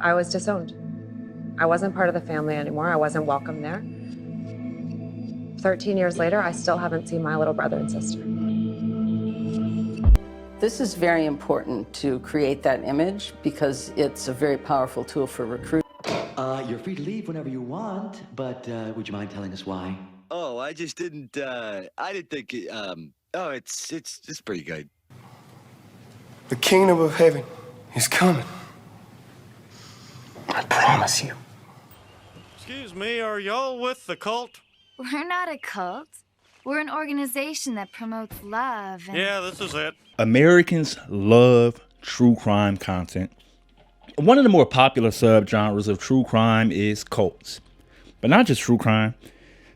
I was disowned. I wasn't part of the family anymore. I wasn't welcome there. 13 years later, I still haven't seen my little brother and sister. This is very important to create that image because it's a very powerful tool for recruiting. You're free to leave whenever you want, but would you mind telling us why? Oh, I just didn't, I didn't think, it's pretty good. The kingdom of heaven is coming. I promise you. Excuse me, are y'all with the cult? We're not a cult. We're an organization that promotes love and... Yeah, this is it. Americans love true crime content. One of the more popular subgenres of true crime is cults. But not just true crime.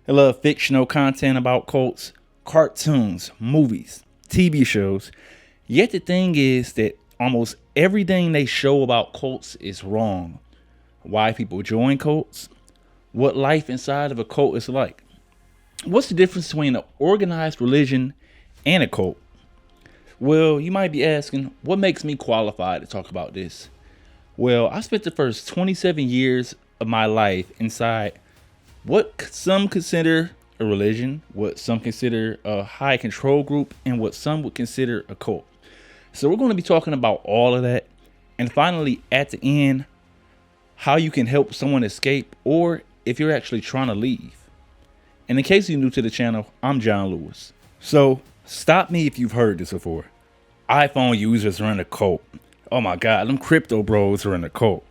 They love fictional content about cults, cartoons, movies, TV shows. Yet the thing is that almost everything they show about cults is wrong. Why people join cults, what life inside of a cult is like. What's the difference between an organized religion and a cult? Well, you might be asking, what makes me qualified to talk about this? Well, I spent the first 27 years of my life inside what some consider a religion, what some consider a high control group, and what some would consider a cult. So we're going to be talking about all of that. And finally, at the end, how you can help someone escape or if you're actually trying to leave. And in case you're new to the channel, I'm John Lewis. So stop me if you've heard this before. iPhone users are in a cult. Oh my God, them crypto bros are in a cult.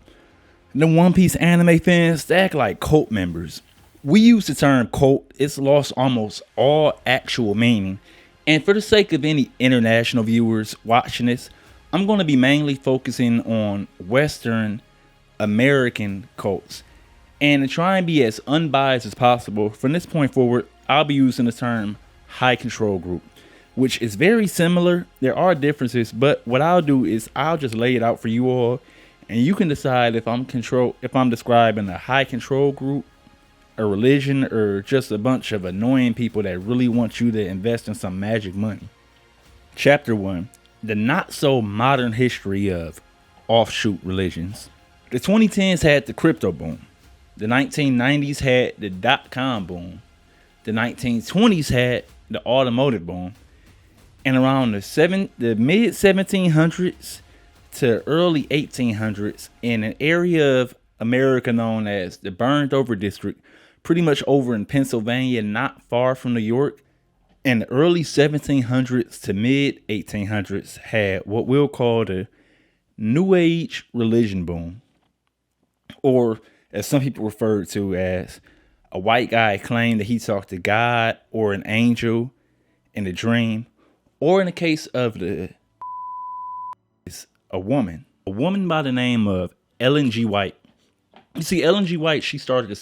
The One Piece anime fans, they act like cult members. We use the term cult, it's lost almost all actual meaning. And for the sake of any international viewers watching this, I'm going to be mainly focusing on Western American cults. And to try and be as unbiased as possible, from this point forward, I'll be using the term high control group, which is very similar. There are differences, but what I'll do is I'll just lay it out for you all, and you can decide if I'm describing a high control group, a religion, or just a bunch of annoying people that really want you to invest in some magic money. Chapter 1, the not so modern history of offshoot religions. The 2010s had the crypto boom. The 1990s had the dot-com boom. The 1920s had the automotive boom. And around the mid 1700s to early 1800s, in an area of America known as the Burned Over District, pretty much over in Pennsylvania, not far from New York, and the early 1700s to mid 1800s had what we'll call the New Age religion boom, or as some people refer to as a white guy claimed that he talked to God or an angel in a dream, or in the case of a woman by the name of Ellen G. White. You see, Ellen G. White, she started a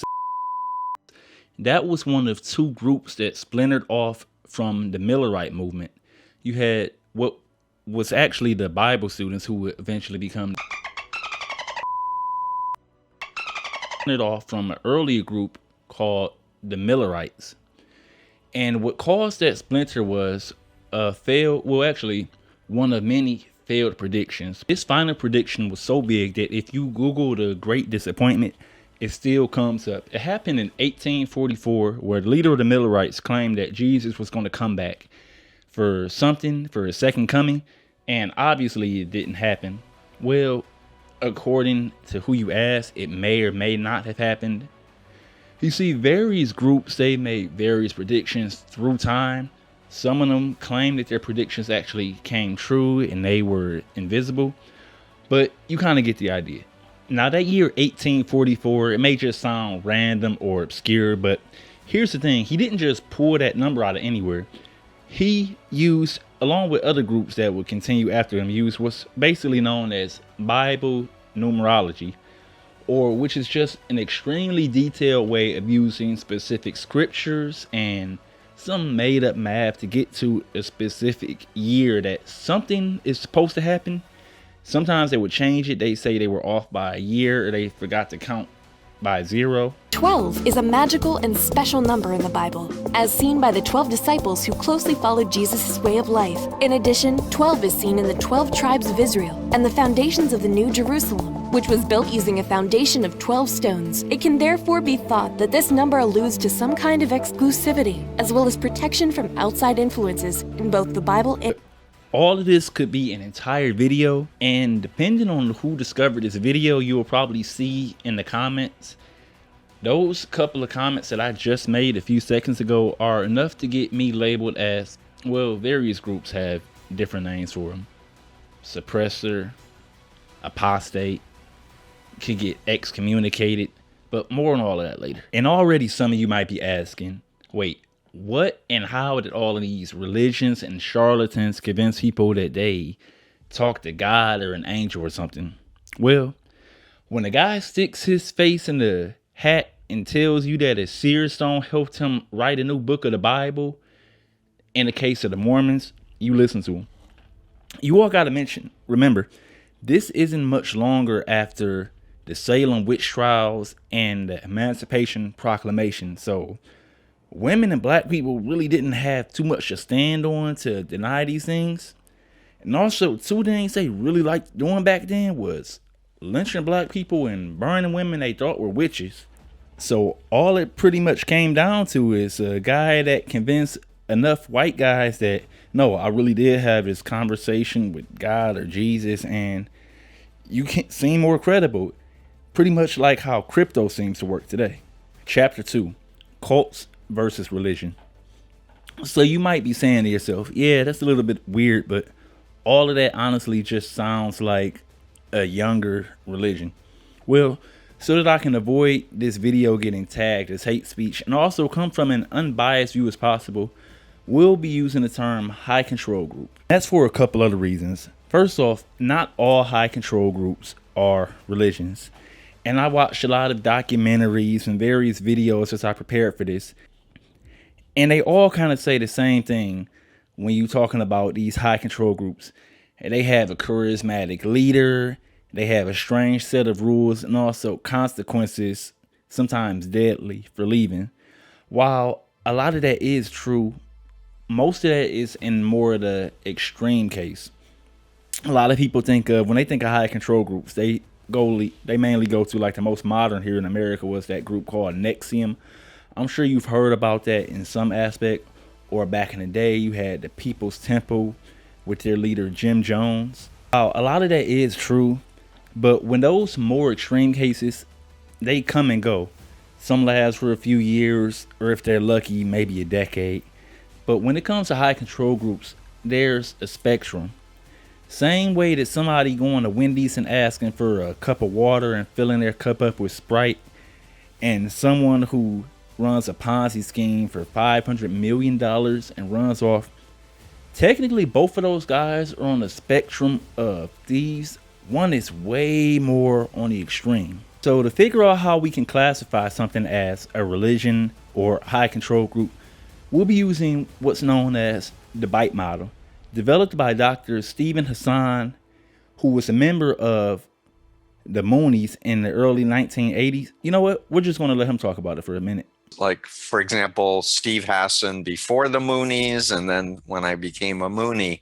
that was one of two groups that splintered off from the Millerite movement. You had what was actually the Bible students who would eventually become off from an earlier group called the Millerites. And what caused that splinter was one of many failed predictions. This final prediction was so big that if you Google the Great Disappointment, it still comes up. It happened in 1844, where the leader of the Millerites claimed that Jesus was going to come back for his second coming, and obviously it didn't happen. Well, according to who you ask, it may or may not have happened. You see, various groups, they made various predictions through time. Some of them claimed that their predictions actually came true and they were invisible, but you kind of get the idea. Now, that year 1844, it may just sound random or obscure, but here's the thing. He didn't just pull that number out of anywhere. He used, along with other groups that would continue after him, used what's basically known as Bible numerology, or which is just an extremely detailed way of using specific scriptures and some made up math to get to a specific year that something is supposed to happen. Sometimes they would change it. They say they were off by a year, or they forgot to count by 0. 12 is a magical and special number in the Bible, as seen by the 12 disciples who closely followed Jesus' way of life. In addition, 12 is seen in the 12 tribes of Israel and the foundations of the New Jerusalem. which was built using a foundation of 12 stones. It can therefore be thought that this number alludes to some kind of exclusivity, as well as protection from outside influences in both the Bible and... All of this could be an entire video, and depending on who discovered this video, you will probably see in the comments. Those couple of comments that I just made a few seconds ago are enough to get me labeled as, well, various groups have different names for them. Suppressor, apostate, could get excommunicated, but more on all of that later. And already some of you might be asking, wait, what and how did all of these religions and charlatans convince people that they talk to God or an angel or something? Well, when a guy sticks his face in the hat and tells you that a seer stone helped him write a new book of the Bible, in the case of the Mormons, you listen to him. You all got to remember, this isn't much longer after the Salem witch trials and the Emancipation Proclamation. So women and black people really didn't have too much to stand on to deny these things. And also, two things they really liked doing back then was lynching black people and burning women they thought were witches. So all it pretty much came down to is a guy that convinced enough white guys that, no, I really did have this conversation with God or Jesus, and you can't seem more credible. Pretty much like how crypto seems to work today. Chapter 2, cults versus religion. So you might be saying to yourself, yeah, that's a little bit weird, but all of that honestly just sounds like a younger religion. Well, so that I can avoid this video getting tagged as hate speech and also come from an unbiased view as possible, we'll be using the term high control group. That's for a couple other reasons. First off, not all high control groups are religions. And I watched a lot of documentaries and various videos as I prepared for this. And they all kind of say the same thing when you're talking about these high control groups. They have a charismatic leader. They have a strange set of rules and also consequences, sometimes deadly, for leaving. While a lot of that is true, most of that is in more of the extreme case. A lot of people think of, when they think of high control groups, they mainly go to, like, the most modern here in America was that group called Nexium. I'm sure you've heard about that in some aspect. Or back in the day, you had the People's Temple with their leader, Jim Jones. A lot of that is true. But when those more extreme cases, they come and go. Some last for a few years, or if they're lucky, maybe a decade. But when it comes to high control groups, there's a spectrum. Same way that somebody going to Wendy's and asking for a cup of water and filling their cup up with Sprite, and someone who runs a Ponzi scheme for $500 million and runs off. Technically, both of those guys are on the spectrum of thieves. One is way more on the extreme. So to figure out how we can classify something as a religion or high control group, we'll be using what's known as the BITE model, developed by Dr. Steven Hassen, who was a member of the Moonies in the early 1980s. You know what? We're just going to let him talk about it for a minute. Like, for example, Steve Hassen before the Moonies, and then when I became a Moonie,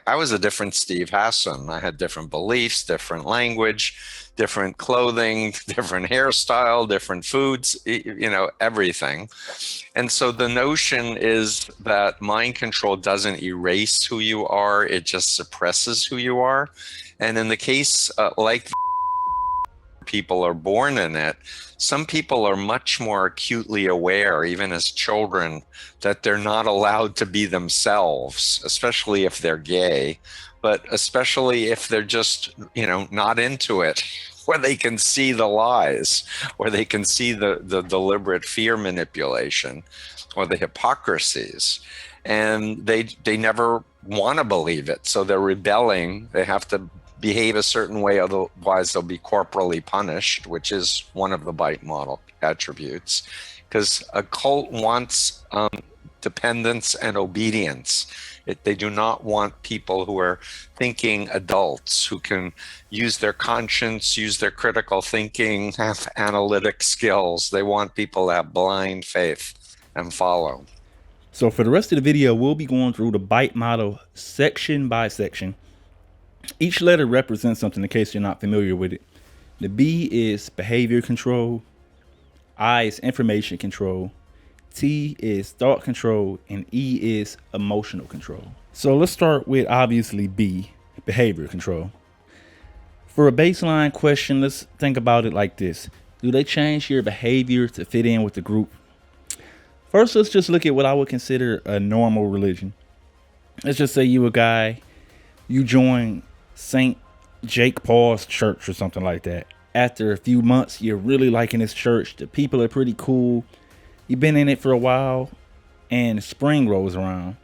I was a different Steve Hassen. I had different beliefs, different language, different clothing, different hairstyle, different foods, everything. And so the notion is that mind control doesn't erase who you are, it just suppresses who you are. And in the case, like people are born in it, some people are much more acutely aware, even as children, that they're not allowed to be themselves, especially if they're gay, but especially if they're just, not into it, where they can see the lies, where they can see the deliberate fear manipulation or the hypocrisies. And they never want to believe it. So they're rebelling. They have to behave a certain way, otherwise they'll be corporally punished, which is one of the BITE model attributes. Because a cult wants dependence and obedience. They do not want people who are thinking adults, who can use their conscience, use their critical thinking, have analytic skills. They want people to have blind faith and follow. So for the rest of the video, we'll be going through the BITE model section by section. Each letter represents something in case you're not familiar with it. The B is behavior control. I is information control. T is thought control. And E is emotional control. So let's start with obviously B, behavior control. For a baseline question, let's think about it like this. Do they change your behavior to fit in with the group? First, let's just look at what I would consider a normal religion. Let's just say you a guy, you join St. Jake Paul's church or something like that. After a few months, you're really liking this church. The people are pretty cool. You've been in it for a while, and spring rolls around.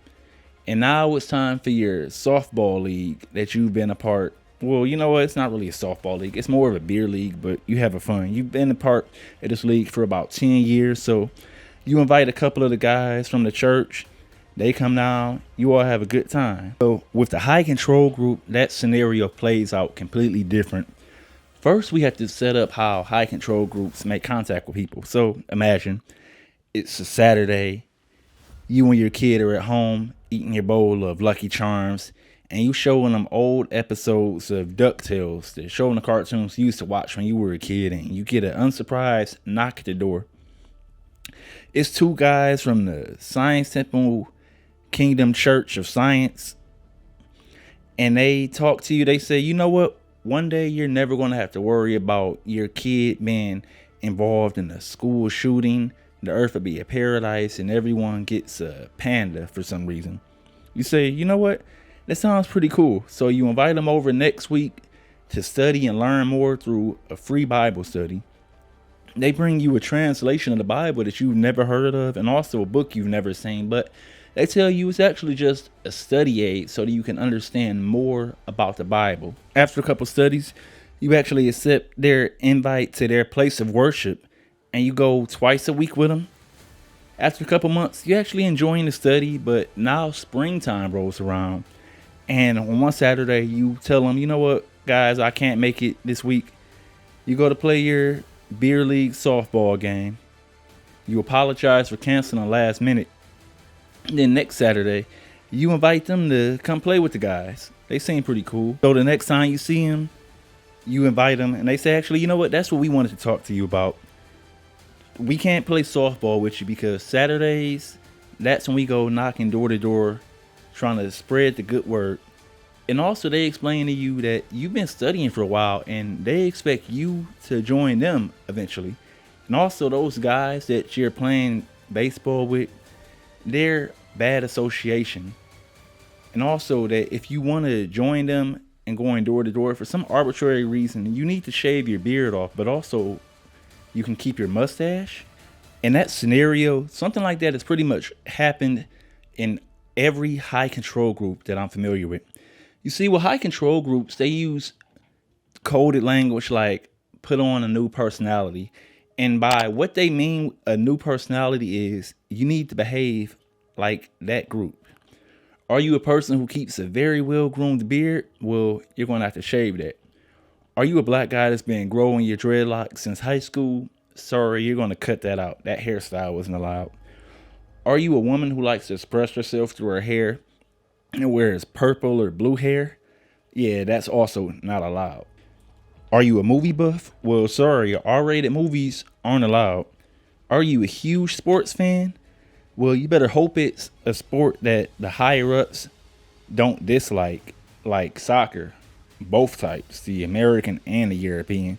And now it's time for your softball league that you've been a part. Well, you know what? It's not really a softball league. It's more of a beer league, but you having fun. You've been a part of this league for about 10 years. So you invite a couple of the guys from the church. They come down. You all have a good time. So with the high control group, that scenario plays out completely different. First, we have to set up how high control groups make contact with people. So imagine it's a Saturday. You and your kid are at home eating your bowl of Lucky Charms, and you showing them old episodes of DuckTales. They're showing the cartoons you used to watch when you were a kid, and you get an unsurprised knock at the door. It's two guys from the Science Temple Kingdom Church of Science, and they talk to you. They say, you know what? One day you're never going to have to worry about your kid being involved in a school shooting. The earth will be a paradise and everyone gets a panda for some reason. You say, you know what? That sounds pretty cool. So you invite them over next week to study and learn more through a free Bible study. They bring you a translation of the Bible that you've never heard of, and also a book you've never seen, but they tell you it's actually just a study aid so that you can understand more about the Bible. After a couple studies, you actually accept their invite to their place of worship, and you go twice a week with them. After a couple months, you're actually enjoying the study, but now springtime rolls around. And on one Saturday, you tell them, you know what, guys, I can't make it this week. You go to play your beer league softball game. You apologize for canceling last minute. Then next Saturday, you invite them to come play with the guys. They seem pretty cool. So the next time you see them, you invite them, and they say, actually, you know what, that's what we wanted to talk to you about. We can't play softball with you because Saturdays, that's when we go knocking door to door, trying to spread the good word. And also they explain to you that you've been studying for a while and they expect you to join them eventually. And also those guys that you're playing baseball with, they're bad association. And also that if you want to join them and going door to door for some arbitrary reason, you need to shave your beard off, but also you can keep your mustache. In that scenario, something like that has pretty much happened in every high control group that I'm familiar with. You see, with high control groups, they use coded language like put on a new personality. And by what they mean a new personality is, you need to behave like that group. Are you a person who keeps a very well-groomed beard? Well, you're going to have to shave that. Are you a black guy that's been growing your dreadlocks since high school? Sorry, you're going to cut that out. That hairstyle wasn't allowed. Are you a woman who likes to express herself through her hair and wears purple or blue hair? Yeah, that's also not allowed. Are you a movie buff? Well, sorry, R-rated movies aren't allowed. Are you a huge sports fan? Well, you better hope it's a sport that the higher-ups don't dislike, like soccer. Both types, the American and the European.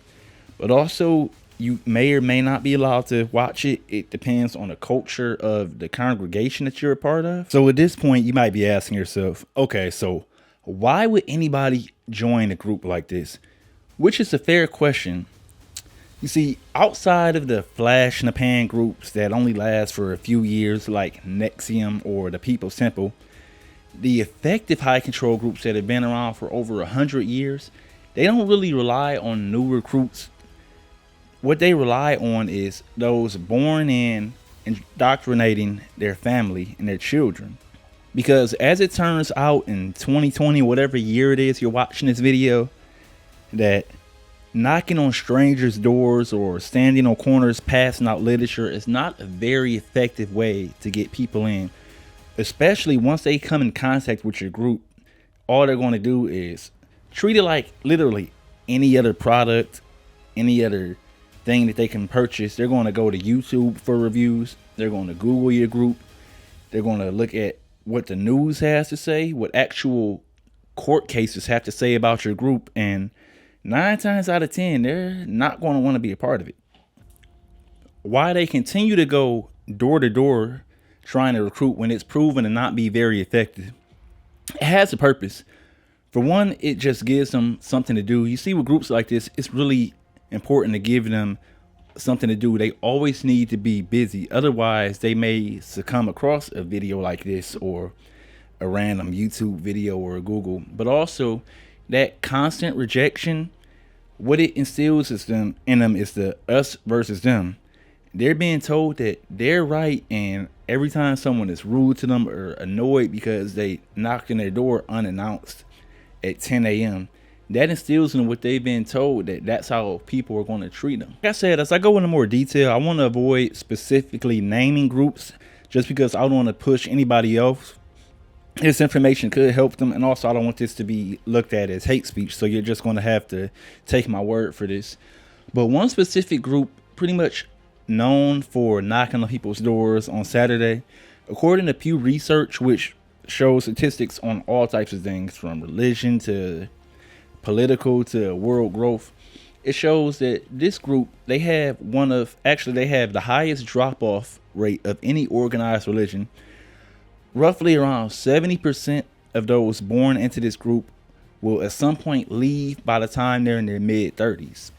But also, you may or may not be allowed to watch it. It depends on the culture of the congregation that you're a part of. So at this point, you might be asking yourself, okay, so why would anybody join a group like this? Which is a fair question. You see, outside of the flash in the pan groups that only last for a few years, like Nexium or the People's Temple, the effective high control groups that have been around for over 100 years, they don't really rely on new recruits. What they rely on is those born in indoctrinating their family and their children. Because as it turns out in 2020, whatever year it is you're watching this video, that knocking on strangers' doors or standing on corners passing out literature is not a very effective way to get people in. Especially once they come in contact with your group, all they're going to do is treat it like literally any other product, any other thing that they can purchase. They're going to go to YouTube for reviews. They're going to Google your group. They're going to look at what the news has to say, what actual court cases have to say about your group, and 9 times out of 10, they're not going to want to be a part of it. Why they continue to go door to door trying to recruit when it's proven to not be very effective, it has a purpose. For one, it just gives them something to do. You see, with groups like this, it's really important to give them something to do. They always need to be busy. Otherwise, they may succumb across a video like this or a random YouTube video or a Google. But also, that constant rejection, what it instills in them is the us versus them. They're being told that they're right, and every time someone is rude to them or annoyed because they knocked on their door unannounced at 10 a.m., that instills in them what they've been told, that that's how people are going to treat them. Like I said, as I go into more detail, I want to avoid specifically naming groups just because I don't want to push anybody else. This information could help them, and also I don't want this to be looked at as hate speech, so you're just going to have to take my word for this. But one specific group, pretty much known for knocking on people's doors on Saturday, according to Pew Research, which shows statistics on all types of things from religion to political to world growth, it shows that this group, they have the highest drop-off rate of any organized religion. Roughly around 70% of those born into this group will at some point leave by the time they're in their mid-30s.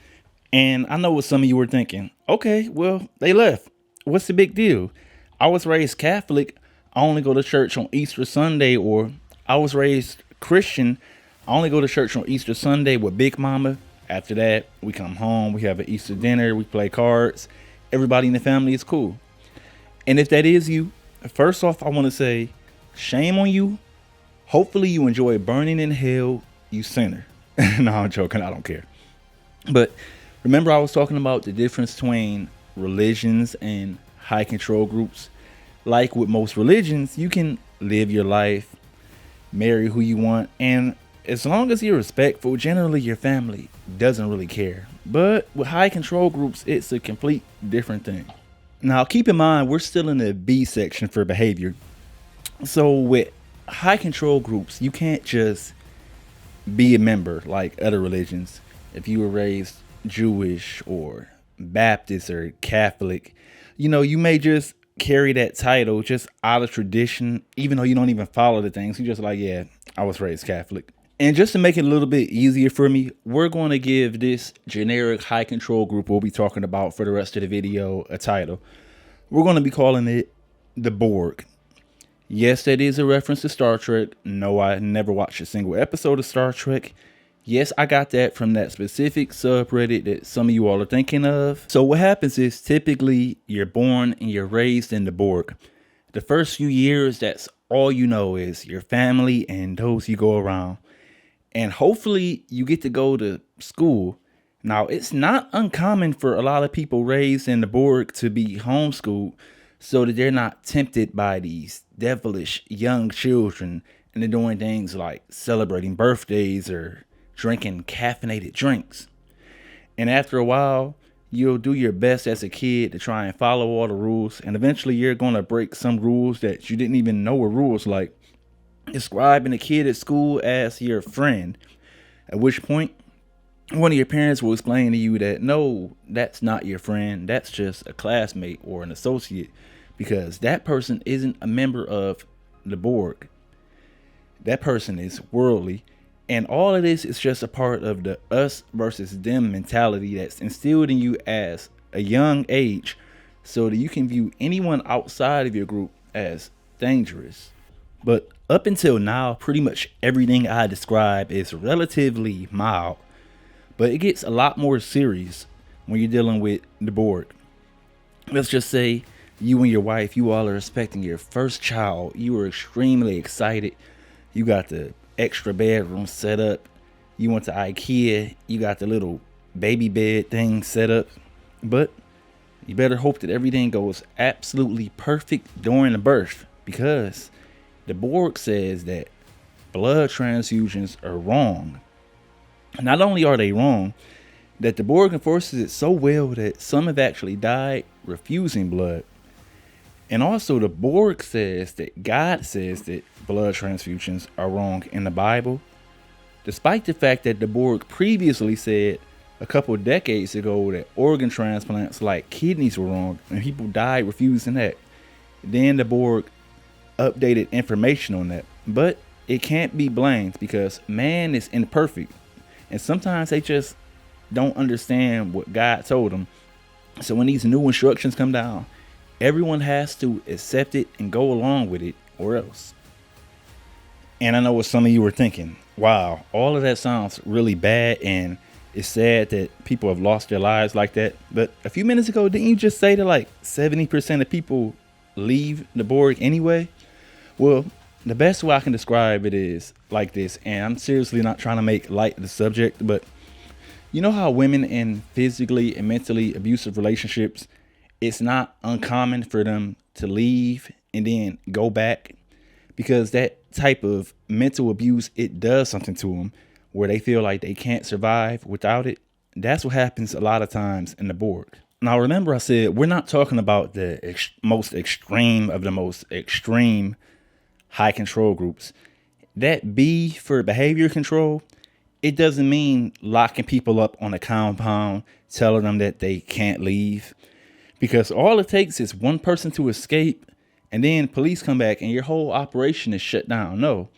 And I know what some of you were thinking. Okay, well, they left. What's the big deal? I was raised Catholic. I only go to church on Easter Sunday. Or I was raised Christian. I only go to church on Easter Sunday with Big Mama. After that, we come home. We have an Easter dinner. We play cards. Everybody in the family is cool. And if that is you, first off, I want to say, shame on you. Hopefully you enjoy burning in hell, you sinner. No, I'm joking. I don't care. But remember, I was talking about the difference between religions and high control groups. Like with most religions, you can live your life, marry who you want, and as long as you're respectful, generally your family doesn't really care. But with high control groups, it's a complete different thing. Now, keep in mind, we're still in the B section for behavior. So with high control groups, you can't just be a member like other religions. If you were raised Jewish or Baptist or Catholic, you may just carry that title just out of tradition, even though you don't even follow the things. You're just like, yeah, I was raised Catholic. And just to make it a little bit easier for me, we're going to give this generic high control group we'll be talking about for the rest of the video a title. We're going to be calling it the Borg. Yes, that is a reference to Star Trek. No, I never watched a single episode of Star Trek. Yes, I got that from that specific subreddit that some of you all are thinking of. So what happens is, typically you're born and you're raised in the Borg. The first few years, that's all you know is your family and those you go around. And hopefully you get to go to school. Now, it's not uncommon for a lot of people raised in the Borg to be homeschooled so that they're not tempted by these devilish young children and they're doing things like celebrating birthdays or drinking caffeinated drinks. And after a while, you'll do your best as a kid to try and follow all the rules. And eventually you're going to break some rules that you didn't even know were rules, like describing a kid at school as your friend. At which point, one of your parents will explain to you that, no, that's not your friend. That's just a classmate or an associate, because that person isn't a member of the Borg. That person is worldly. And all of this is just a part of the us versus them mentality that's instilled in you as a young age so that you can view anyone outside of your group as dangerous. But up until now, pretty much everything I describe is relatively mild. But it gets a lot more serious when you're dealing with the Borg. Let's just say you and your wife, you all are expecting your first child. You are extremely excited. You got the extra bedroom set up. You went to IKEA. You got the little baby bed thing set up. But you better hope that everything goes absolutely perfect during the birth, because the Borg says that blood transfusions are wrong. Not only are they wrong, that the Borg enforces it so well that some have actually died refusing blood. And also the Borg says that God says that blood transfusions are wrong in the Bible, despite the fact that the Borg previously said a couple of decades ago that organ transplants like kidneys were wrong and people died refusing that. Then the Borg updated information on that, but it can't be blamed because man is imperfect and sometimes they just don't understand what God told them. So when these new instructions come down, everyone has to accept it and go along with it or else. And I know what some of you were thinking. Wow, all of that sounds really bad and it's sad that people have lost their lives like that. But a few minutes ago, didn't you just say that like 70% of people leave the Borg anyway? Well, the best way I can describe it is like this, and I'm seriously not trying to make light of the subject, but you know how women in physically and mentally abusive relationships, it's not uncommon for them to leave and then go back because that type of mental abuse, it does something to them where they feel like they can't survive without it. That's what happens a lot of times in the Borg. Now, remember I said we're not talking about the most extreme of the most extreme high control groups. That B for behavior control, it doesn't mean locking people up on a compound, telling them that they can't leave. Because all it takes is one person to escape and then police come back and your whole operation is shut down. No,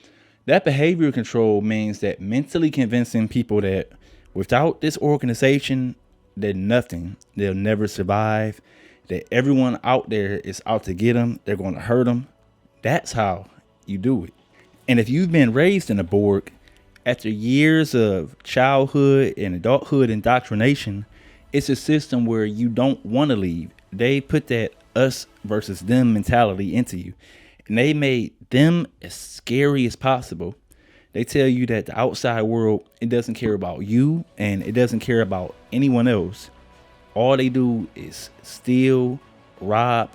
that behavior control means that mentally convincing people that without this organization, they're nothing. They'll never survive. That everyone out there is out to get them. They're going to hurt them. That's how you do it. And if you've been raised in a Borg, after years of childhood and adulthood indoctrination, it's a system where you don't want to leave. They put that us versus them mentality into you. And they made them as scary as possible. They tell you that the outside world, it doesn't care about you and it doesn't care about anyone else. All they do is steal, rob.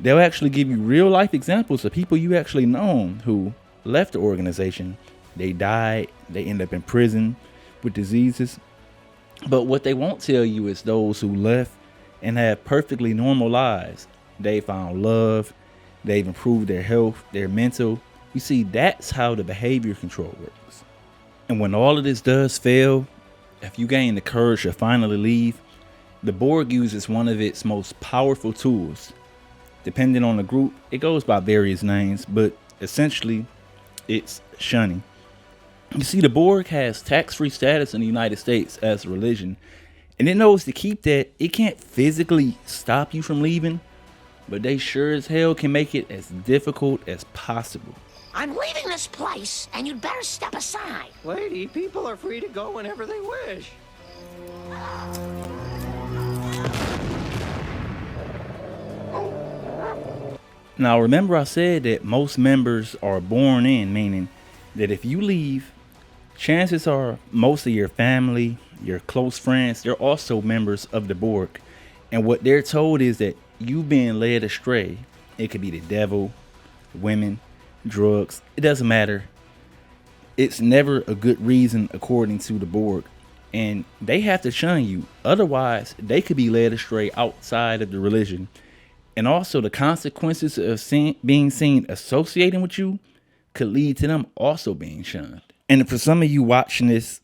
They'll actually give you real life examples of people you actually known who left the organization. They died. They end up in prison with diseases. But what they won't tell you is those who left and have perfectly normal lives. They found love. They've improved their health, their mental. You see, that's how the behavior control works. And when all of this does fail, if you gain the courage to finally leave, the Borg uses one of its most powerful tools. Depending on the group, it goes by various names, but essentially it's shunning. You see, the Borg has tax-free status in the United States as a religion, and it knows to keep that. It can't physically stop you from leaving, but they sure as hell can make it as difficult as possible. I'm leaving this place, and you'd better step aside. Lady, people are free to go whenever they wish. Now, remember I said that most members are born in, meaning that if you leave, chances are most of your family, your close friends, they're also members of the Borg. And what they're told is that you've been led astray. It could be the devil, women, drugs. It doesn't matter. It's never a good reason according to the Borg. And they have to shun you. Otherwise, they could be led astray outside of the religion. And also the consequences of being seen associating with you could lead to them also being shunned. And for some of you watching this,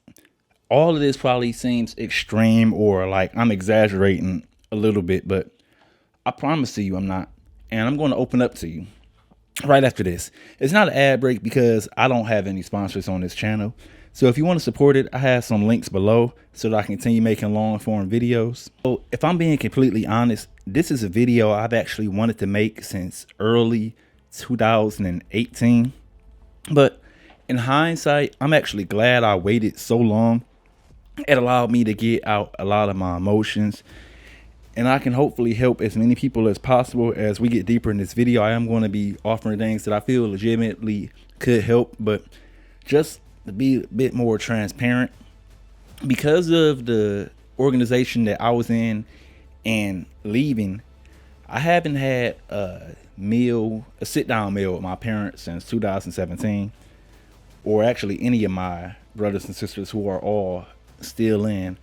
all of this probably seems extreme or like I'm exaggerating a little bit, but I promise to you I'm not. And I'm going to open up to you right after this. It's not an ad break because I don't have any sponsors on this channel. So if you want to support it, I have some links below so that I can continue making long form videos. So if I'm being completely honest, this is a video I've actually wanted to make since early 2018. But in hindsight, I'm actually glad I waited so long. It allowed me to get out a lot of my emotions. And I can hopefully help as many people as possible. As we get deeper in this video, I am going to be offering things that I feel legitimately could help. But just to be a bit more transparent, because of the organization that I was in and leaving, I haven't had a sit-down meal with my parents since 2017, or actually any of my brothers and sisters who are all still in.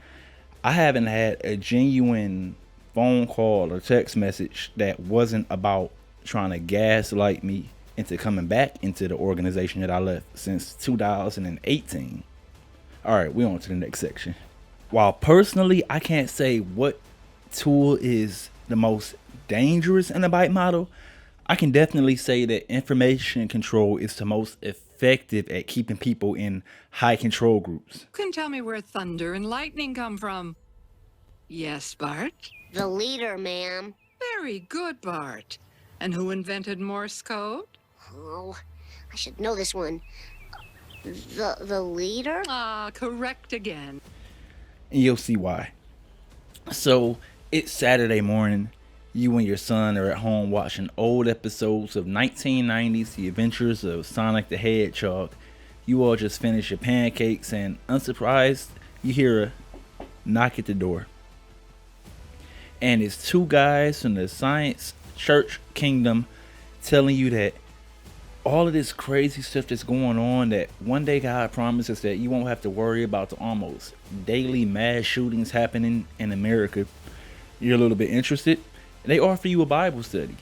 I haven't had a genuine phone call or text message that wasn't about trying to gaslight me into coming back into the organization that I left since 2018. All right, we're on to the next section. While personally, I can't say what tool is the most dangerous in the bite model, I can definitely say that information control is the most effective at keeping people in high control groups. Who can tell me where thunder and lightning come from? Yes, Bart? The leader, ma'am. Very good, Bart. And who invented Morse code? Oh, I should know this one. The leader? Ah, correct again. And you'll see why. So, it's Saturday morning. You and your son are at home watching old episodes of 1990's The Adventures of Sonic the Hedgehog. You all just finished your pancakes and, unsurprised, you hear a knock at the door. And it's two guys from the Science Church Kingdom telling you that all of this crazy stuff that's going on, that one day God promises that you won't have to worry about the almost daily mass shootings happening in America. You're a little bit interested? They offer you a Bible study.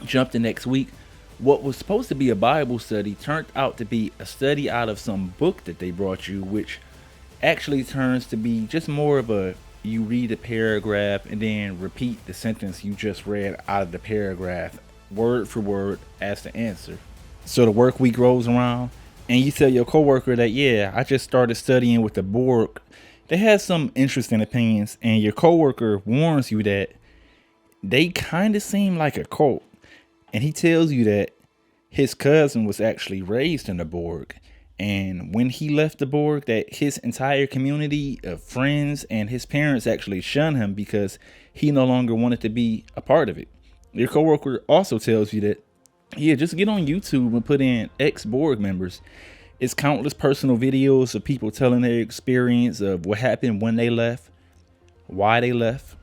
Jump to next week. What was supposed to be a Bible study turned out to be a study out of some book that they brought you, which actually turns to be just more of a, you read a paragraph and then repeat the sentence you just read out of the paragraph, word for word, as the answer. So the work week rolls around and you tell your coworker that, yeah, I just started studying with the Borg. They have some interesting opinions, and your coworker warns you that they kind of seem like a cult. And he tells you that his cousin was actually raised in the Borg. And when he left the Borg, that his entire community of friends and his parents actually shunned him because he no longer wanted to be a part of it. Your coworker also tells you that, yeah, just get on YouTube and put in ex-Borg members. It's countless personal videos of people telling their experience of what happened when they left, why they left.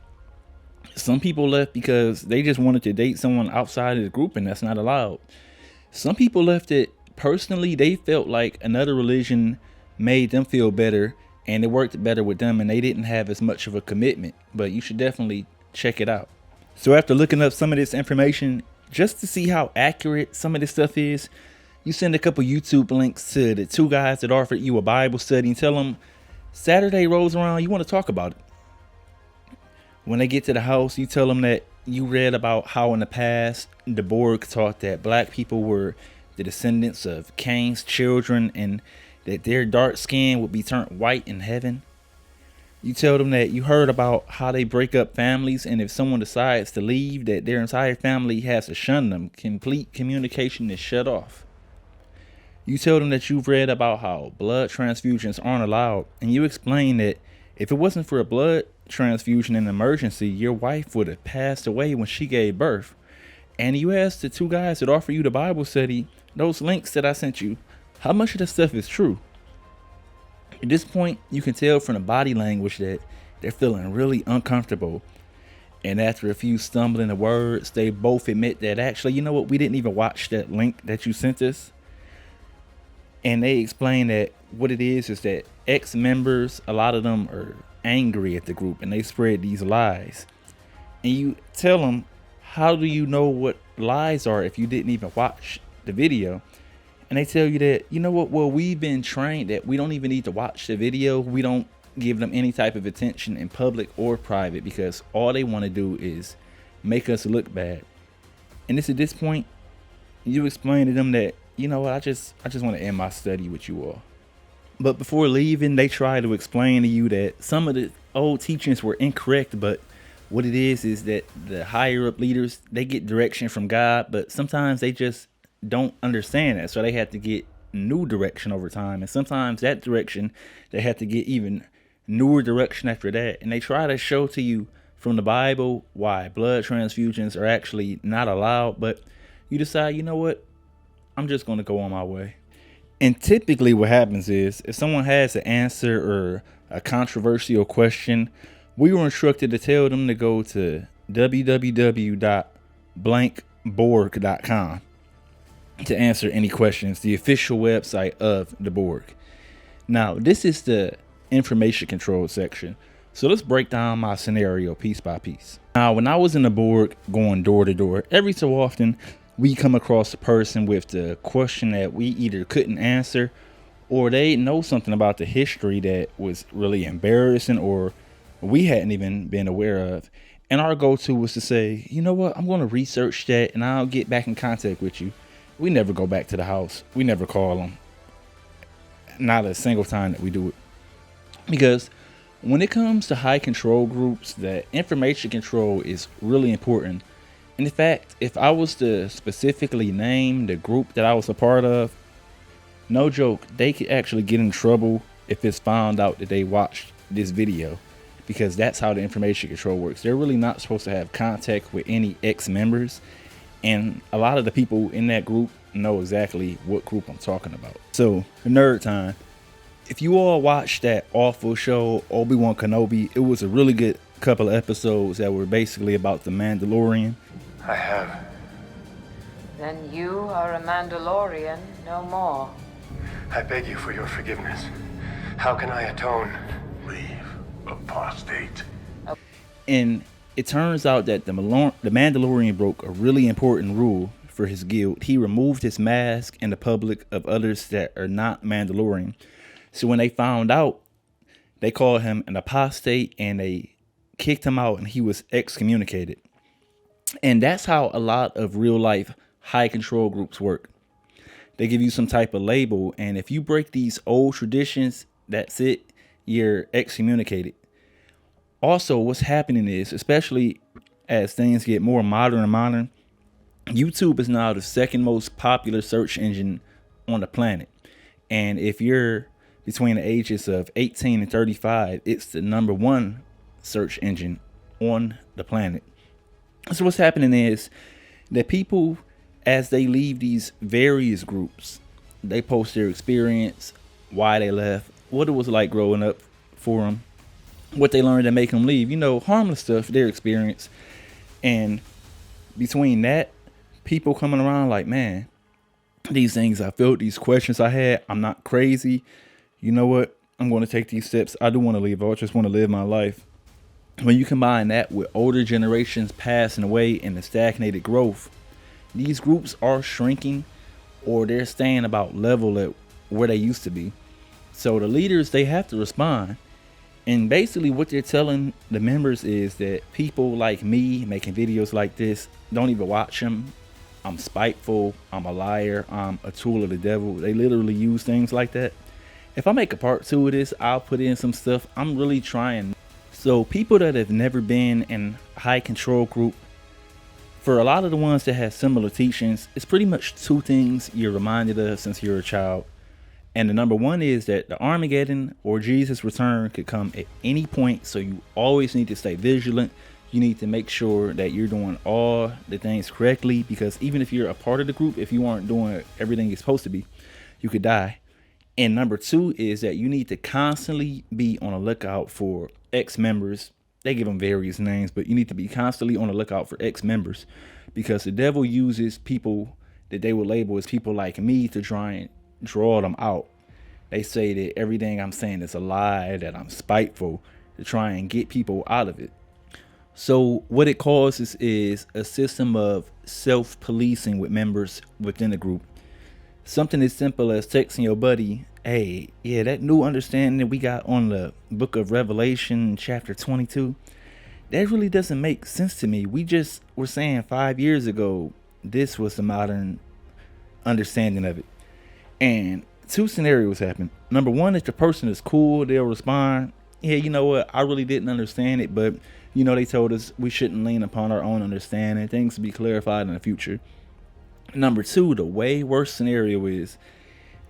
Some people left because they just wanted to date someone outside of the group, and that's not allowed. Some people left it personally. They felt like another religion made them feel better and it worked better with them, and they didn't have as much of a commitment. But you should definitely check it out. So after looking up some of this information, just to see how accurate some of this stuff is, you send a couple YouTube links to the two guys that offered you a Bible study and tell them Saturday rolls around, you want to talk about it. When they get to the house, you tell them that you read about how in the past the Borg taught that black people were the descendants of Cain's children and that their dark skin would be turned white in heaven. You tell them that you heard about how they break up families, and if someone decides to leave, that their entire family has to shun them. Complete communication is shut off. You tell them that you've read about how blood transfusions aren't allowed, and you explain that if it wasn't for a blood transfusion in an emergency, your wife would have passed away when she gave birth. And you ask the two guys that offer you the Bible study, those links that I sent you, how much of this stuff is true? At this point, you can tell from the body language that they're feeling really uncomfortable. And after a few stumbling of words, they both admit that actually, you know what, we didn't even watch that link that you sent us. And they explain that what it is that ex-members, a lot of them are angry at the group and they spread these lies. And you tell them, how do you know what lies are if you didn't even watch the video? And they tell you that, you know what, well, we've been trained that we don't even need to watch the video. We don't give them any type of attention in public or private because all they want to do is make us look bad. And it's at this point you explain to them that, you know what, I just want to end my study with you all. But before leaving, they try to explain to you that some of the old teachings were incorrect, but what it is that the higher up leaders, they get direction from God, but sometimes they just don't understand that. So they have to get new direction over time. And sometimes that direction, they have to get even newer direction after that. And they try to show to you from the Bible why blood transfusions are actually not allowed. But you decide, you know what, I'm just going to go on my way. And typically what happens is if someone has an answer or a controversial question, we were instructed to tell them to go to www.blankborg.com to answer any questions, the official website of the Borg. Now, this is the information control section. So let's break down my scenario piece by piece. Now, when I was in the Borg going door to door, every so often we come across a person with the question that we either couldn't answer, or they know something about the history that was really embarrassing or we hadn't even been aware of. And our go-to was to say, you know what, I'm going to research that and I'll get back in contact with you. We never go back to the house. We never call them. Not a single time that we do it. Because when it comes to high control groups, that information control is really important. And in fact, if I was to specifically name the group that I was a part of, no joke, they could actually get in trouble if it's found out that they watched this video, because that's how the information control works. They're really not supposed to have contact with any ex-members, and a lot of the people in that group know exactly what group I'm talking about. So, nerd time. If you all watched that awful show, Obi-Wan Kenobi, it was a really good couple of episodes that were basically about the Mandalorian. I have. Then you are a Mandalorian no more. I beg you for your forgiveness. How can I atone? Leave, apostate. And it turns out that the Mandalorian broke a really important rule for his guild. He removed his mask in the public of others that are not Mandalorian. So when they found out, they called him an apostate and they kicked him out and he was excommunicated. And that's how a lot of real life high control groups work. They give you some type of label, and if you break these old traditions, that's it, you're excommunicated. Also, what's happening is, especially as things get more modern and modern, YouTube is now the second most popular search engine on the planet. And if you're between the ages of 18 and 35, it's the #1 search engine on the planet. So what's happening is that people, as they leave these various groups, they post their experience, why they left, what it was like growing up for them, what they learned to make them leave, you know, harmless stuff, their experience. And between that, people coming around like, man, these things I felt, these questions I had, I'm not crazy. You know what? I'm going to take these steps. I do want to leave. I just want to live my life. When you combine that with older generations passing away and the stagnated growth, these groups are shrinking, or they're staying about level at where they used to be. So the leaders, they have to respond. And basically what they're telling the members is that people like me making videos like this, don't even watch them. I'm spiteful. I'm a liar. I'm a tool of the devil. They literally use things like that. If I make a part 2 of this, I'll put in some stuff. I'm really trying. So people that have never been in a high control group, for a lot of the ones that have similar teachings, it's pretty much 2 things you're reminded of since you're a child. And the #1 is that the Armageddon or Jesus' return could come at any point. So you always need to stay vigilant. You need to make sure that you're doing all the things correctly, because even if you're a part of the group, if you aren't doing everything you're supposed to be, you could die. And #2 is that you need to constantly be on the lookout for ex-members. They give them various names, but you need to be constantly on the lookout for ex-members, because the devil uses people that they would label as people like me to try and draw them out. They say that everything I'm saying is a lie, that I'm spiteful, to try and get people out of it. So what it causes is a system of self-policing with members within the group. Something as simple as texting your buddy, hey, yeah, that new understanding that we got on the book of Revelation, chapter 22, that really doesn't make sense to me. We just were saying 5 years ago, this was the modern understanding of it. And 2 scenarios happen. #1, if the person is cool, they'll respond, yeah, you know what, I really didn't understand it, but, you know, they told us we shouldn't lean upon our own understanding. Things to be clarified in the future. #2, the way worse scenario is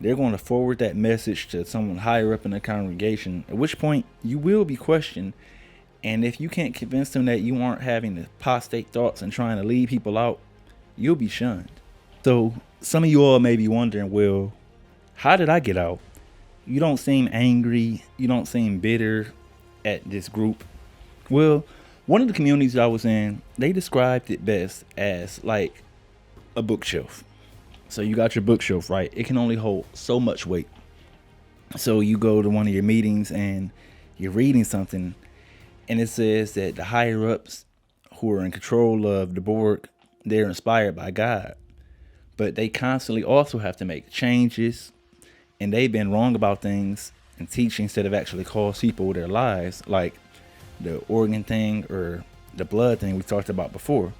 they're going to forward that message to someone higher up in the congregation, at which point you will be questioned. And if you can't convince them that you aren't having apostate thoughts and trying to lead people out, you'll be shunned. So some of you all may be wondering, well, how did I get out? You don't seem angry. You don't seem bitter at this group. Well, one of the communities I was in, they described it best as like a bookshelf. So you got your bookshelf, right? It can only hold so much weight. So you go to one of your meetings and you're reading something, And it says that the higher ups who are in control of the Borg, they're inspired by God. But they constantly also have to make changes. And they've been wrong about things and teachings that have actually cost people their lives, like the organ thing or the blood thing we talked about before.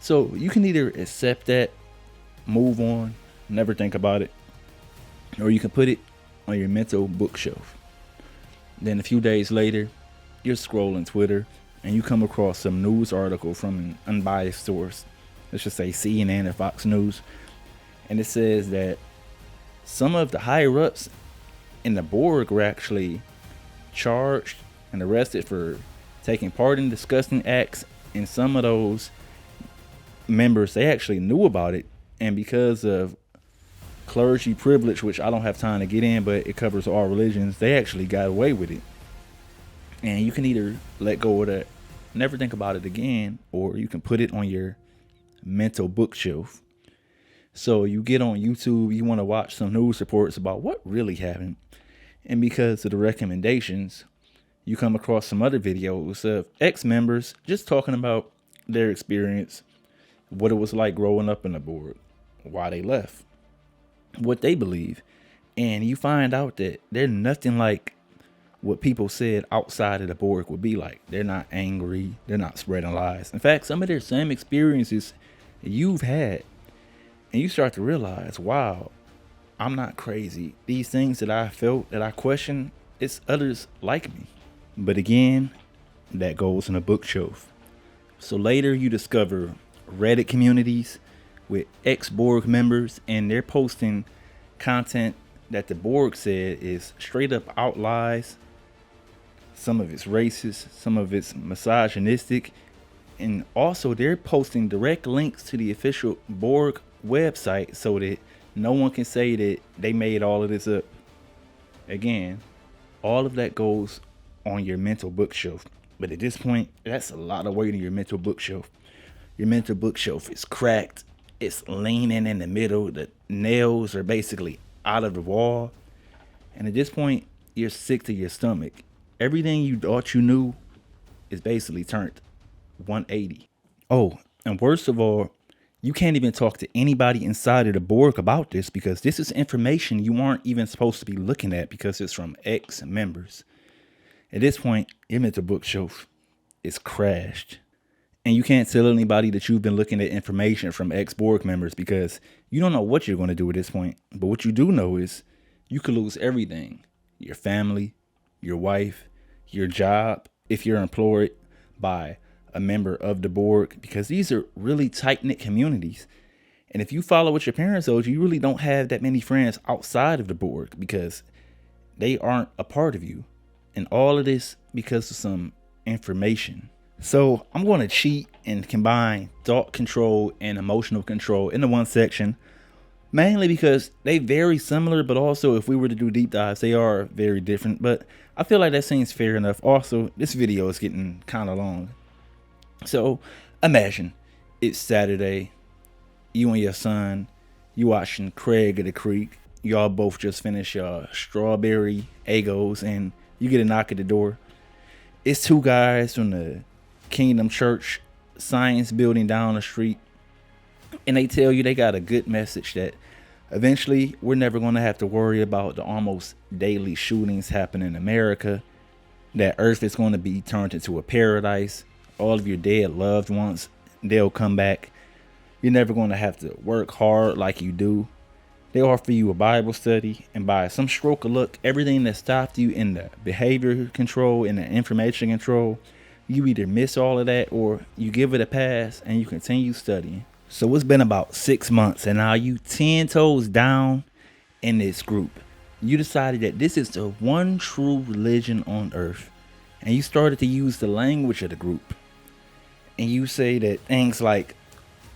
So you can either accept that, move on, never think about it, or you can put it on your mental bookshelf. Then a few days later, you're scrolling Twitter and you come across some news article from an unbiased source. Let's just say CNN or Fox News. And it says that some of the higher ups in the Borg were actually charged and arrested for taking part in disgusting acts. And some of those members, they actually knew about it. And because of clergy privilege, which I don't have time to get in, but it covers all religions, they actually got away with it. And you can either let go of that, never think about it again, or you can put it on your mental bookshelf. So you get on YouTube, you want to watch some news reports about what really happened. And because of the recommendations, you come across some other videos of ex-members just talking about their experience, what it was like growing up in the Borg, why they left, what they believe. And you find out that they're nothing like what people said outside of the Borg would be like. They're not angry. They're not spreading lies. In fact, some of their same experiences you've had. And you start to realize, wow, I'm not crazy. These things that I felt, that I question, it's others like me. But again, that goes in a bookshelf. So later you discover Reddit communities with ex-Borg members, and they're posting content that the Borg said is straight up out lies. Some of it's racist, some of it's misogynistic, and also they're posting direct links to the official Borg website so that no one can say that they made all of this up. Again, all of that goes on your mental bookshelf. But at this point, that's a lot of weight in your mental bookshelf. Your mental bookshelf is cracked. It's leaning in the middle. The nails are basically out of the wall. And at this point, you're sick to your stomach. Everything you thought you knew is basically turned 180. Oh, and worst of all, you can't even talk to anybody inside of the Borg about this, because this is information you aren't even supposed to be looking at because it's from ex-members. At this point, your mental bookshelf is crashed. And you can't tell anybody that you've been looking at information from ex-Borg members because you don't know what you're going to do at this point. But what you do know is you could lose everything. Your family, your wife, your job, if you're employed by a member of the Borg, because these are really tight-knit communities. And if you follow what your parents told you, you really don't have that many friends outside of the Borg because they aren't a part of you. And all of this because of some information. So I'm going to cheat and combine thought control and emotional control into one section, mainly because they very similar, but also if we were to do deep dives, they are very different. But I feel like that seems fair enough. Also, this video is getting kind of long. So imagine it's Saturday, you and your son, you watching Craig of the Creek. Y'all both just finished your strawberry Eggos and you get a knock at the door. It's two guys from the Kingdom Church Science building down the street. And they tell you they got a good message that eventually we're never going to have to worry about the almost daily shootings happening in America. That Earth is going to be turned into a paradise. All of your dead loved ones, they'll come back. You're never going to have to work hard like you do. They offer you a Bible study, and by some stroke of luck, everything that stopped you in the behavior control and the information control, you either miss all of that or you give it a pass and you continue studying. So it's been about 6 months, and now you 10 toes down in this group. You decided that this is the one true religion on earth, and you started to use the language of the group. And you say that things like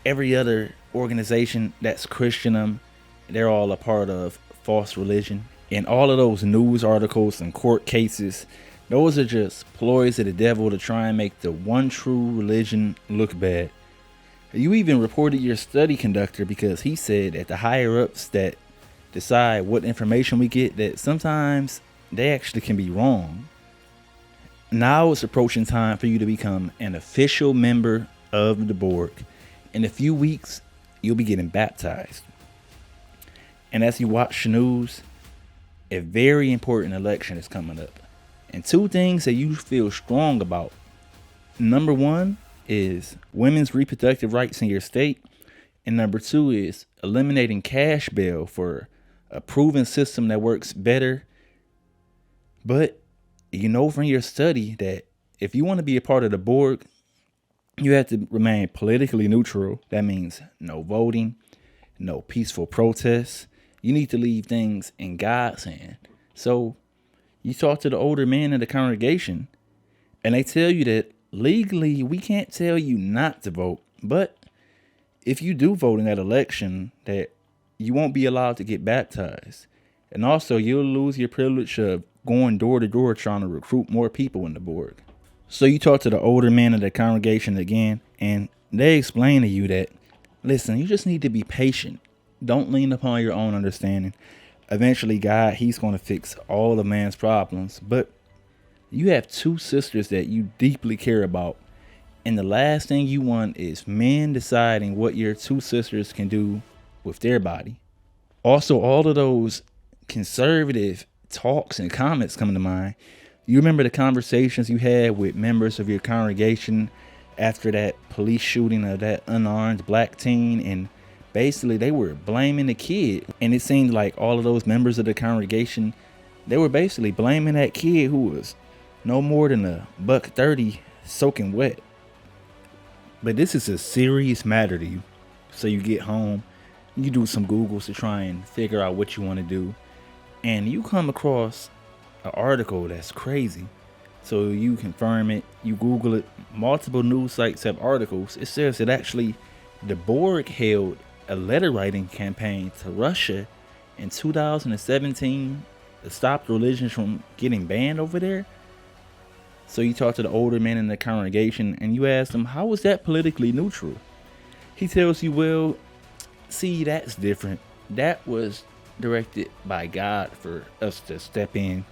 every other organization that's Christian, they're all a part of false religion. And all of those news articles and court cases, those are just ploys of the devil to try and make the one true religion look bad. You even reported your study conductor because he said that the higher ups that decide what information we get, that sometimes they actually can be wrong. Now it's approaching time for you to become an official member of the board. In a few weeks, you'll be getting baptized. And as you watch the news, a very important election is coming up. And 2 things that you feel strong about. Number 1 is women's reproductive rights in your state. And number 2 is eliminating cash bail for a proven system that works better. But you know from your study that if you want to be a part of the board, you have to remain politically neutral. That means no voting, no peaceful protests. You need to leave things in God's hand. So you talk to the older men in the congregation, and they tell you that legally we can't tell you not to vote. But if you do vote in that election, that you won't be allowed to get baptized. And also you'll lose your privilege of going door to door trying to recruit more people in the board. So you talk to the older men of the congregation again, and they explain to you that, listen, you just need to be patient. Don't lean upon your own understanding. Eventually, God, he's going to fix all of man's problems. But you have 2 sisters that you deeply care about. And the last thing you want is men deciding what your 2 sisters can do with their body. Also, all of those conservative talks and comments come to mind. You remember the conversations you had with members of your congregation after that police shooting of that unarmed black teen, and basically they were blaming the kid. And it seemed like all of those members of the congregation, they were basically blaming that kid who was no more than $130 soaking wet. But this is a serious matter to you. So you get home, you do some Googles to try and figure out what you want to do. And you come across an article that's crazy. So you confirm it, you Google it. Multiple news sites have articles. It says that actually the Borg held a letter writing campaign to Russia in 2017 to stop religions from getting banned over there. So you talk to the older men in the congregation and you ask them, how is that politically neutral? He tells you, well, see, that's different. That was directed by God for us to step in.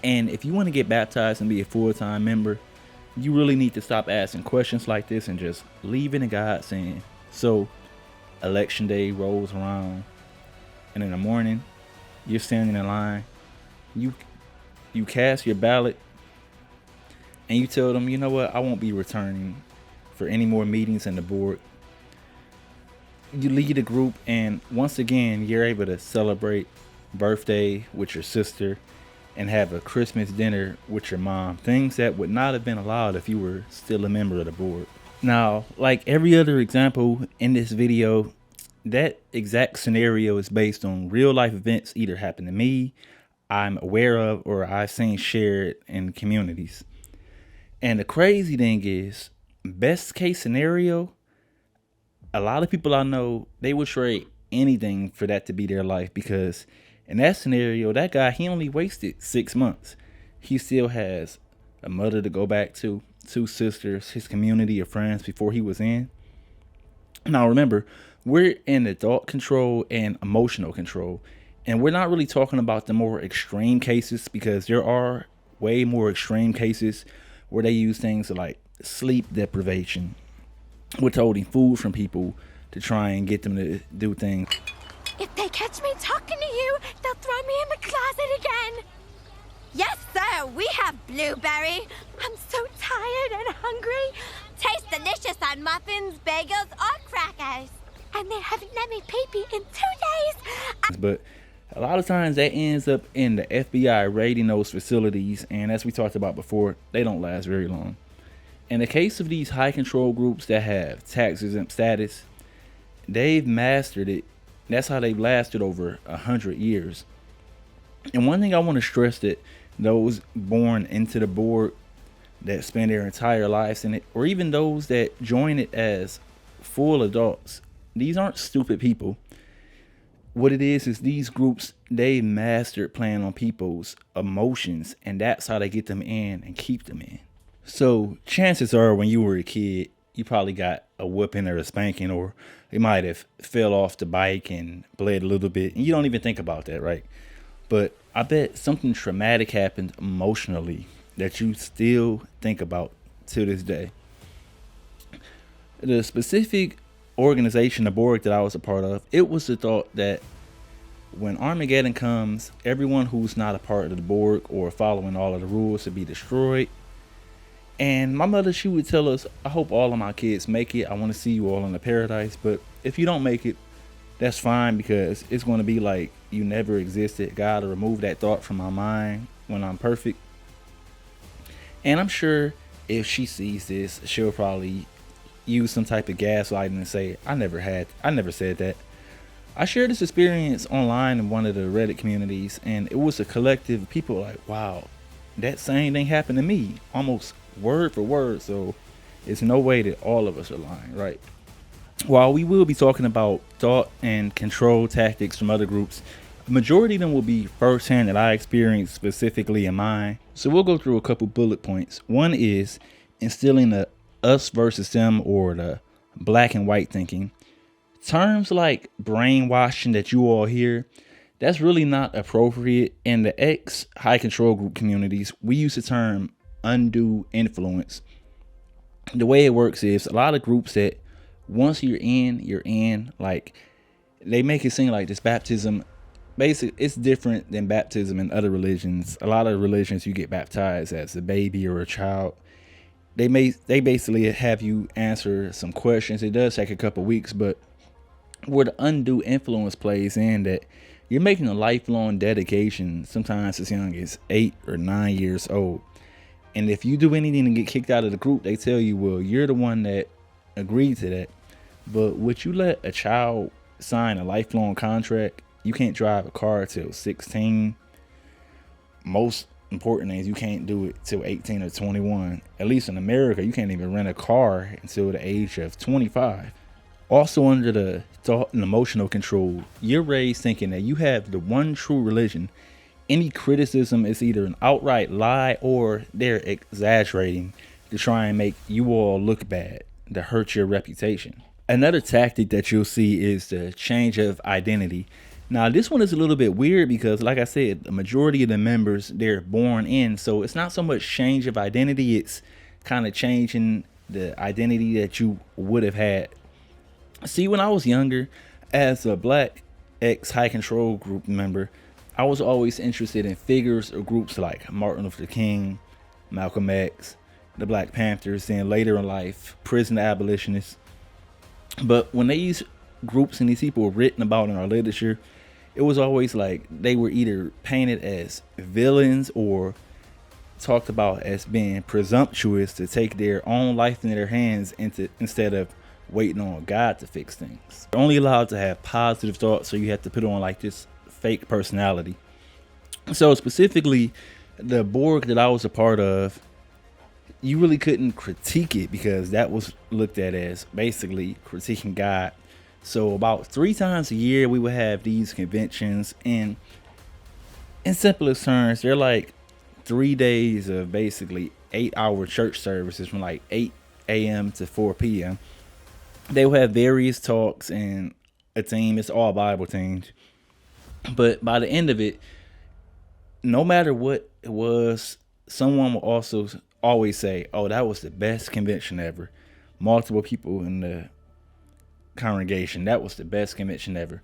And if you want to get baptized and be a full-time member, you really need to stop asking questions like this and just leave it in God's hand. So election day rolls around, and in the morning you're standing in line, you cast your ballot, and you tell them, you know what, I won't be returning for any more meetings in the board. You lead a group, and once again you're able to celebrate birthday with your sister and have a Christmas dinner with your mom, things that would not have been allowed if you were still a member of the board. Now, like every other example in this video, that exact scenario is based on real life events either happened to me, I'm aware of, or I've seen shared in communities. And the crazy thing is, best case scenario, a lot of people I know, they would trade anything for that to be their life, because in that scenario, that guy, he only wasted 6 months. He still has a mother to go back to, 2 sisters, his community of friends before he was in. Now remember, we're in adult control and emotional control, and we're not really talking about the more extreme cases, because there are way more extreme cases where they use things like sleep deprivation, withholding food from people to try and get them to do things. If they catch me talking to you, they'll throw me in the closet again. Yes, sir, we have blueberry. I'm so tired and hungry. Tastes delicious on muffins, bagels, or crackers. And they haven't let me pee-pee in 2 days. But a lot of times that ends up in the FBI raiding those facilities, and as we talked about before, they don't last very long. In the case of these high control groups that have tax exempt status, they've mastered it. That's how they've lasted over 100 years. And one thing I want to stress, that those born into the board that spend their entire lives in it, or even those that join it as full adults, these aren't stupid people. What it is these groups, they mastered playing on people's emotions, and that's how they get them in and keep them in. So chances are when you were a kid, you probably got a whooping or a spanking, or you might have fell off the bike and bled a little bit, and you don't even think about that, right? But I bet something traumatic happened emotionally that you still think about to this day. The specific organization, the Borg that I was a part of, it was the thought that when Armageddon comes, everyone who's not a part of the Borg or following all of the rules to be destroyed. And my mother, she would tell us, I hope all of my kids make it. I want to see you all in the paradise. But if you don't make it, that's fine, because it's going to be like you never existed. God will remove that thought from my mind when I'm perfect. And I'm sure if she sees this, she'll probably use some type of gaslighting and say, I never said that. I shared this experience online in one of the Reddit communities, and it was a collective of people like, wow, that same thing happened to me, almost word for word. So it's no way that all of us are lying, right? While we will be talking about thought and control tactics from other groups, a majority of them will be firsthand that I experienced specifically in mine. So we'll go through a couple bullet points. One is instilling the us versus them, or the black and white thinking. Terms like brainwashing that you all hear, that's really not appropriate. In the ex high control group communities, we use the term undue influence. The way it works is a lot of groups that once you're in, like they make it seem like this baptism, basically it's different than baptism in other religions. A lot of religions you get baptized as a baby or a child. They basically have you answer some questions. It does take a couple weeks, but where the undue influence plays in, that you're making a lifelong dedication, sometimes as young as 8 or 9 years old. And if you do anything to get kicked out of the group, they tell you, well, you're the one that agreed to that. But would you let a child sign a lifelong contract? You can't drive a car till 16. Most important things, you can't do it till 18 or 21. At least in America, you can't even rent a car until the age of 25. Also, under the thought and emotional control, you're raised thinking that you have the one true religion. Any criticism is either an outright lie or they're exaggerating to try and make you all look bad, to hurt your reputation. Another tactic that you'll see is the change of identity. Now, this one is a little bit weird because, like I said, the majority of the members, they're born in. So it's not so much change of identity. It's kind of changing the identity that you would have had. See, when I was younger, as a black ex-high control group member, I was always interested in figures or groups like Martin Luther King, Malcolm X, the Black Panthers, and later in life, prison abolitionists. But when these groups and these people were written about in our literature, it was always like they were either painted as villains or talked about as being presumptuous to take their own life in their hands instead of waiting on God to fix things. You're only allowed to have positive thoughts, so you have to put on like this fake personality. So specifically, the Borg that I was a part of, you really couldn't critique it because that was looked at as basically critiquing God. So about 3 times a year, we would have these conventions, and in simplest terms, they're like 3 days of basically 8-hour church services from like 8 a.m. to 4 p.m. They will have various talks and a theme. It's all Bible themed. But by the end of it, no matter what it was, someone will also always say, oh, that was the best convention ever. Multiple people in the congregation, that was the best convention ever.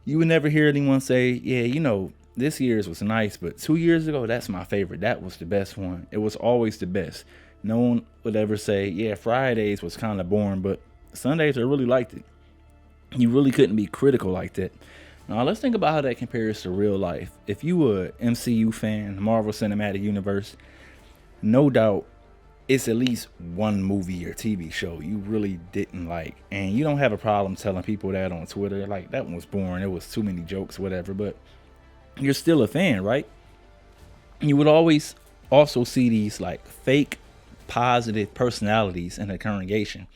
You would never hear anyone say, yeah, you know, this year's was nice, but 2 years ago, that's my favorite. That was the best one. It was always the best. No one would ever say, yeah, Fridays was kind of boring, but Sundays I really liked it. You really couldn't be critical like that. Now let's think about how that compares to real life. If you were an MCU fan, Marvel Cinematic Universe, no doubt it's at least one movie or TV show you really didn't like, and you don't have a problem telling people that on Twitter, like that one was boring, it was too many jokes, whatever, but you're still a fan, right? You would always also see these like fake positive personalities in the congregation.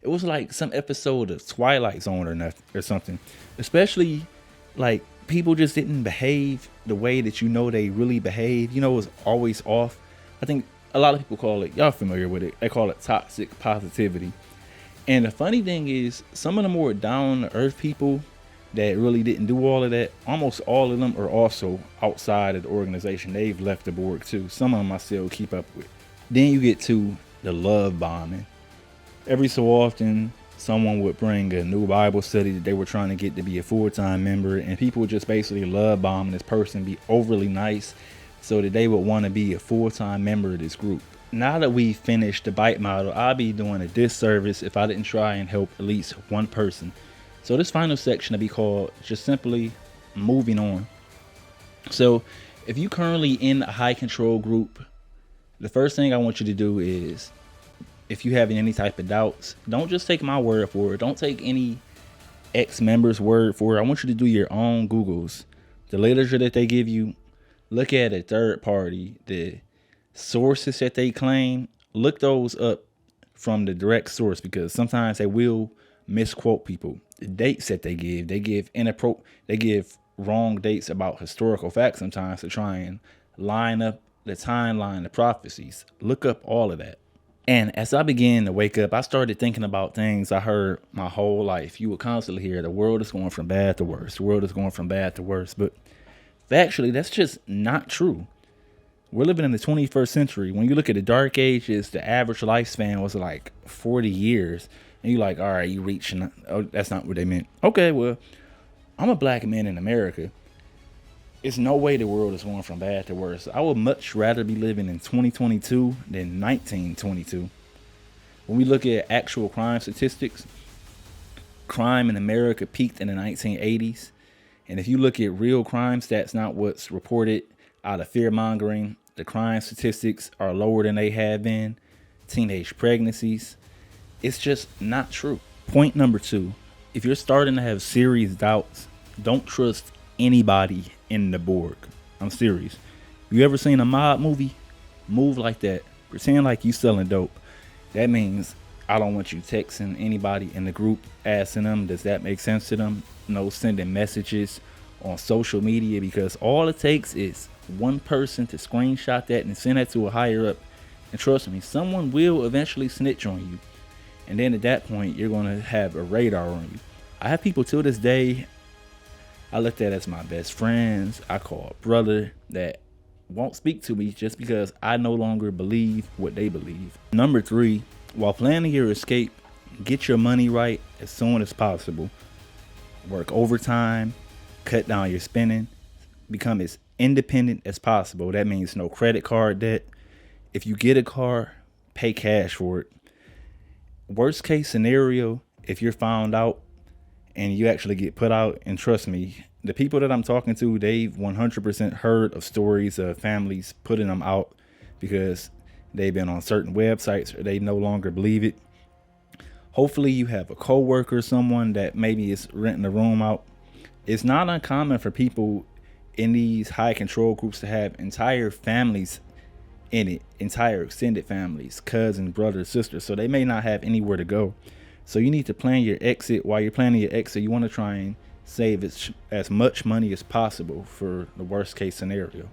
It was like some episode of Twilight Zone or something. Especially like people just didn't behave the way that you know they really behave. You know, it was always off. I think a lot of people call it, y'all familiar with it, they call it toxic positivity. And the funny thing is, some of the more down to earth people that really didn't do all of that, almost all of them are also outside of the organization. They've left the board too. Some of them I still keep up with. Then you get to the love bombing. Every so often, someone would bring a new Bible study that they were trying to get to be a full-time member, and people would just basically love bombing this person, be overly nice so that they would want to be a full-time member of this group. Now that we finished the bite model, I'd be doing a disservice if I didn't try and help at least one person. So this final section will be called just simply moving on. So if you currently in a high control group, the first thing I want you to do is, if you have any type of doubts, don't just take my word for it. Don't take any ex-member's word for it. I want you to do your own Googles. The literature that they give you, look at a third party. The sources that they claim, look those up from the direct source, because sometimes they will misquote people. The dates that they give wrong dates about historical facts sometimes to try and line up the timeline, the prophecies. Look up all of that. And as I began to wake up, I started thinking about things I heard my whole life. You would constantly hear the world is going from bad to worse. The world is going from bad to worse. But factually, that's just not true. We're living in the 21st century. When you look at the dark ages, the average lifespan was like 40 years. And you're like, all right, you reaching. Oh, that's not what they meant. Okay, well, I'm a black man in America. It's no way the world is going from bad to worse. I would much rather be living in 2022 than 1922. When we look at actual crime statistics, crime in America peaked in the 1980s. And if you look at real crime stats, not what's reported out of fear mongering, the crime statistics are lower than they have been. Teenage pregnancies. It's just not true. Point number 2, if you're starting to have serious doubts, don't trust anybody in the Borg. I'm serious. You ever seen a mob movie? Move like that. Pretend like you selling dope. That means I don't want you texting anybody in the group, asking them, does that make sense to them? No sending messages on social media, because all it takes is one person to screenshot that and send that to a higher up. And trust me, someone will eventually snitch on you. And then at that point, you're going to have a radar on you. I have people to this day, I looked at as my best friends, I call a brother, that won't speak to me just because I no longer believe what they believe. Number 3, while planning your escape, get your money right as soon as possible. Work overtime, cut down your spending, become as independent as possible. That means no credit card debt. If you get a car, pay cash for it. Worst case scenario, if you're found out and you actually get put out, and trust me, the people that I'm talking to, they've 100% heard of stories of families putting them out because they've been on certain websites or they no longer believe it. Hopefully you have a coworker, someone that maybe is renting a room out. It's not uncommon for people in these high control groups to have entire families in it, entire extended families, cousins, brothers, sisters. So they may not have anywhere to go. So you need to plan your exit. While you're planning your exit, you want to try and save as much money as possible for the worst case scenario.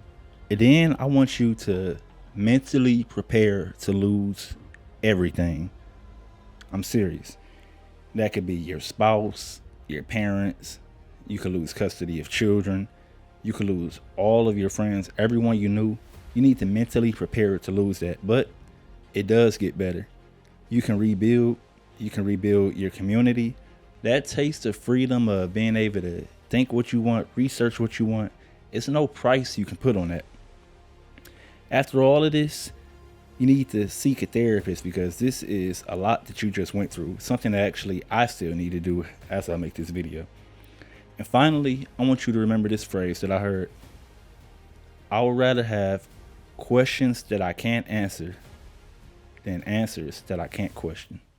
And then I want you to mentally prepare to lose everything. I'm serious. That could be your spouse, your parents. You could lose custody of children. You could lose all of your friends, everyone you knew. You need to mentally prepare to lose that. But it does get better. You can rebuild. You can rebuild your community. That taste of freedom of being able to think what you want, research what you want, it's no price you can put on that. After all of this, you need to seek a therapist, because this is a lot that you just went through. Something that actually I still need to do as I make this video. And finally, I want you to remember this phrase that I heard. I would rather have questions that I can't answer than answers that I can't question.